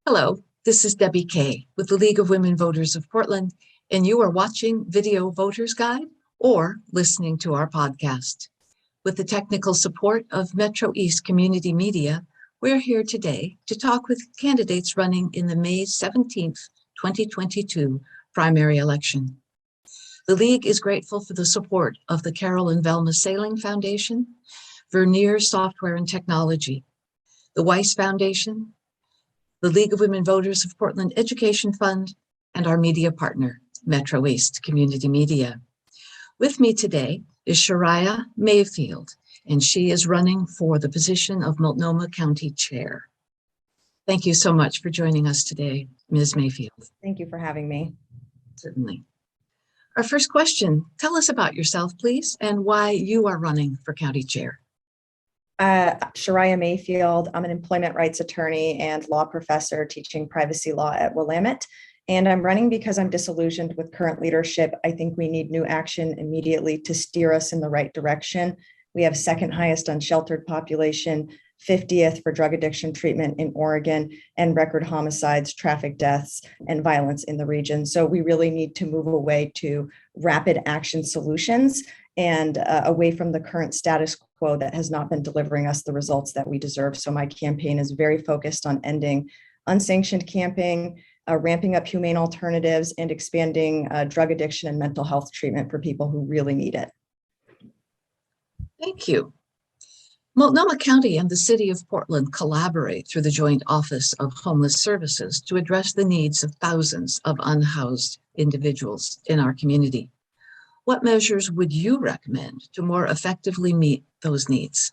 Hello, this is Debbie Kay with the League of Women Voters of Portland, and you are watching Video Voters Guide or listening to our podcast. With the technical support of Metro East Community Media, we're here today to talk with candidates running in the May 17th, 2022 primary election. The League is grateful for the support of the Carol and Velma Sailing Foundation, Vernier Software and Technology, the Weiss Foundation, the League of Women Voters of Portland Education Fund, and our media partner, Metro East Community Media. With me today is Sharia Mayfield, and she is running for the position of Multnomah County Chair. Thank you so much for joining us today, Ms. Mayfield. Thank you for having me. Certainly. Our first question, tell us about yourself, please, and why you are running for County Chair. Sharia Mayfield. I'm an employment rights attorney and law professor teaching privacy law at Willamette. And I'm running because I'm disillusioned with current leadership. I think we need new action immediately to steer us in the right direction. We have second highest unsheltered population, 50th for drug addiction treatment in Oregon, and record homicides, traffic deaths, and violence in the region. So we really need to move away to rapid action solutions and away from the current status quo that has not been delivering us the results that we deserve. So my campaign is very focused on ending unsanctioned camping, ramping up humane alternatives, and expanding drug addiction and mental health treatment for people who really need it. Thank you. Multnomah County and the City of Portland collaborate through the Joint Office of Homeless Services to address the needs of thousands of unhoused individuals in our community. What measures would you recommend to more effectively meet those needs?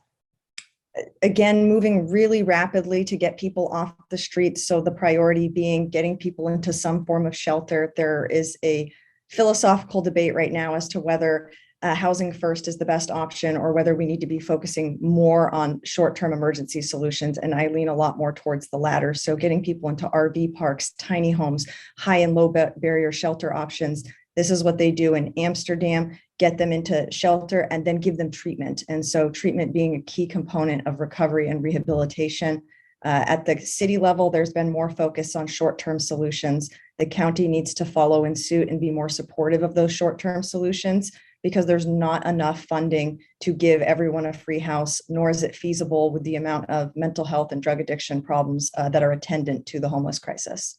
Again, moving really rapidly to get people off the streets. So the priority being getting people into some form of shelter. There is a philosophical debate right now as to whether housing first is the best option or whether we need to be focusing more on short-term emergency solutions. And I lean a lot more towards the latter. So getting people into RV parks, tiny homes, high and low barrier shelter options. This is what they do in Amsterdam, get them into shelter and then give them treatment. And so treatment being a key component of recovery and rehabilitation. At the city level, there's been more focus on short-term solutions. The county needs to follow in suit and be more supportive of those short-term solutions because there's not enough funding to give everyone a free house, nor is it feasible with the amount of mental health and drug addiction problems that are attendant to the homeless crisis.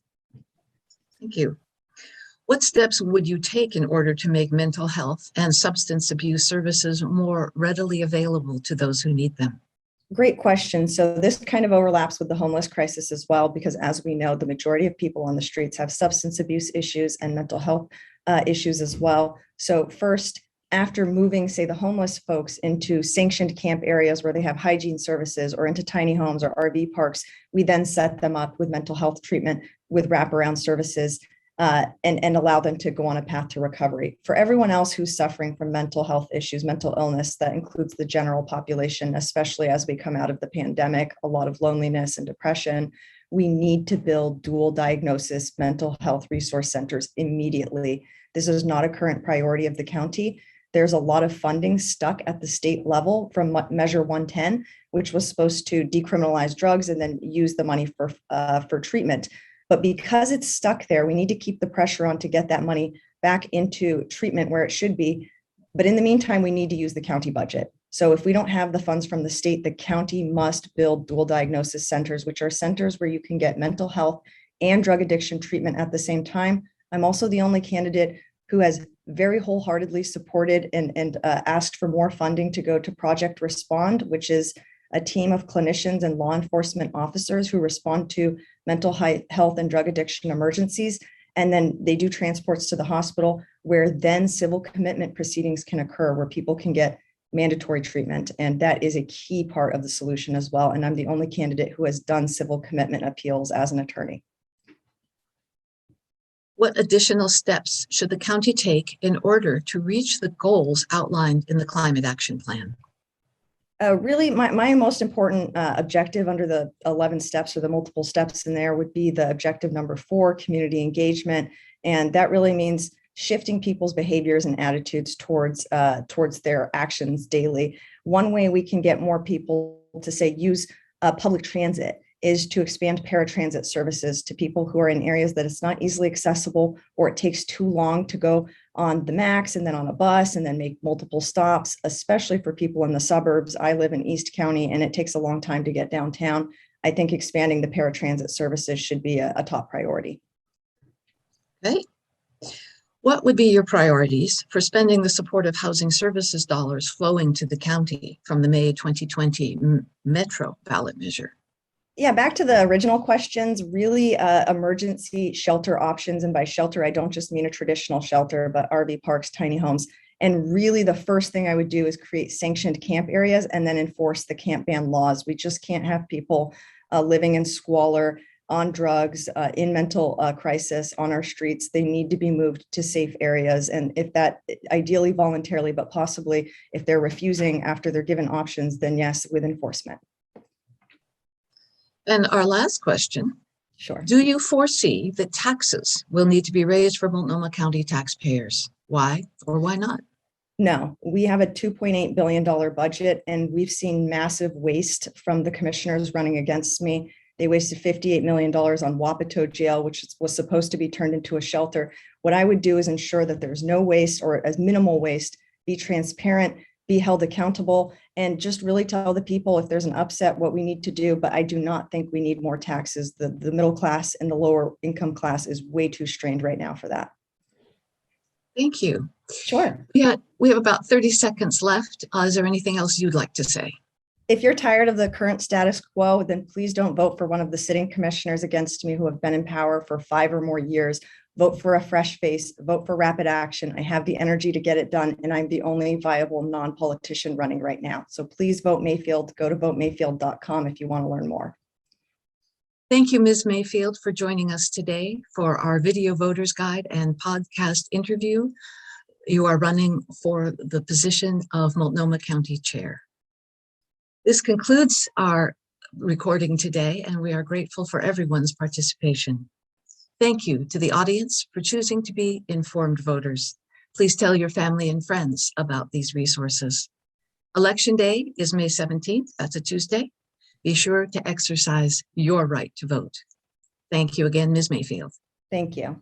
Thank you. What steps would you take in order to make mental health and substance abuse services more readily available to those who need them? Great question. So this kind of overlaps with the homeless crisis as well, because as we know, the majority of people on the streets have substance abuse issues and mental health issues as well. So first, after moving, say, the homeless folks into sanctioned camp areas where they have hygiene services or into tiny homes or RV parks, we then set them up with mental health treatment with wraparound services and allow them to go on a path to recovery. For everyone else who's suffering from mental health issues, mental illness, that includes the general population, especially as we come out of the pandemic, a lot of loneliness and depression, we need to build dual diagnosis mental health resource centers immediately. This is not a current priority of the county. There's a lot of funding stuck at the state level from Measure 110, which was supposed to decriminalize drugs and then use the money for treatment. But because it's stuck there, we need to keep the pressure on to get that money back into treatment where it should be. But in the meantime, we need to use the county budget. So if we don't have the funds from the state, the county must build dual diagnosis centers, which are centers where you can get mental health and drug addiction treatment at the same time. I'm also the only candidate who has very wholeheartedly supported and asked for more funding to go to Project Respond, which is a team of clinicians and law enforcement officers who respond to mental health and drug addiction emergencies. And then they do transports to the hospital where then civil commitment proceedings can occur, where people can get mandatory treatment. And that is a key part of the solution as well. And I'm the only candidate who has done civil commitment appeals as an attorney. What additional steps should the county take in order to reach the goals outlined in the Climate Action Plan? Really, my most important objective under the 11 steps or the multiple steps in there would be the objective number 4, community engagement. And that really means shifting people's behaviors and attitudes towards their actions daily. One way we can get more people to say use public transit is to expand paratransit services to people who are in areas that it's not easily accessible, or it takes too long to go on the MAX and then on a bus and then make multiple stops, especially for people in the suburbs. I live in East County and it takes a long time to get downtown. I think expanding the paratransit services should be a top priority. Okay. What would be your priorities for spending the supportive housing services dollars flowing to the county from the May 2020 Metro ballot measure? Yeah, back to the original questions, really emergency shelter options. And by shelter, I don't just mean a traditional shelter, but RV parks, tiny homes. And really the first thing I would do is create sanctioned camp areas and then enforce the camp ban laws. We just can't have people living in squalor, on drugs, in mental crisis on our streets. They need to be moved to safe areas. And if that, ideally voluntarily, but possibly if they're refusing after they're given options, then yes, with enforcement. And our last question. Sure. Do you foresee that taxes will need to be raised for Multnomah County taxpayers? Why or why not? No, we have a $2.8 billion budget, and we've seen massive waste from the commissioners running against me. They wasted $58 million on Wapato Jail, which was supposed to be turned into a shelter. What I would do is ensure that there's no waste, or as minimal waste, be transparent, be held accountable, and just really tell the people if there's an upset what we need to do. But I do not think we need more taxes. The middle class and the lower income class is way too strained right now for that. Thank you. Sure. Yeah, we have about 30 seconds left. Is there anything else you'd like to say? If you're tired of the current status quo, then please don't vote for one of the sitting commissioners against me who have been in power for 5 or more years. Vote for a fresh face, vote for rapid action. I have the energy to get it done, and I'm the only viable non-politician running right now. So please vote Mayfield. Go to votemayfield.com if you want to learn more. Thank you, Ms. Mayfield, for joining us today for our video voters guide and podcast interview. You are running for the position of Multnomah County Chair. This concludes our recording today, and we are grateful for everyone's participation. Thank you to the audience for choosing to be informed voters. Please tell your family and friends about these resources. Election Day is May 17th. That's a Tuesday. Be sure to exercise your right to vote. Thank you again, Ms. Mayfield. Thank you.